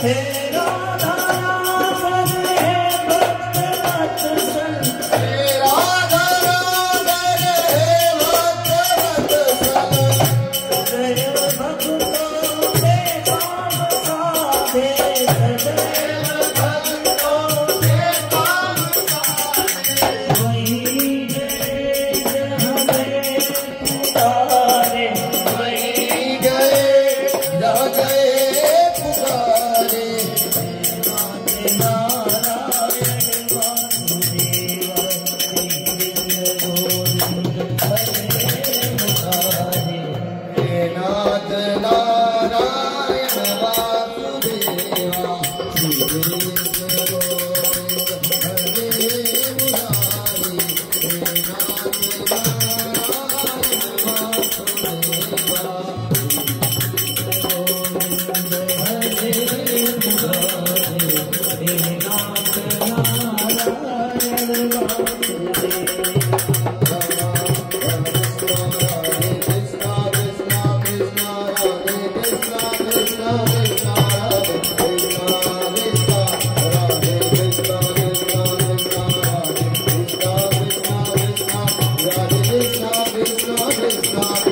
हे राधा राधन हे भक्त वत्सल हे राधा राधन हे भक्त वत्सल सदैव भक्तों के काम साधे सदैव भक्तों के काम साधे वही गए जहाँ गए पुकारे वही गए जहाँ गए पुकारे नारायण वासुदेवा हे नाथ नारायण वासुदेवा श्री कृष्ण गोविंद हरे मुरारी हे नाथ नारायण वासुदेवा Krishna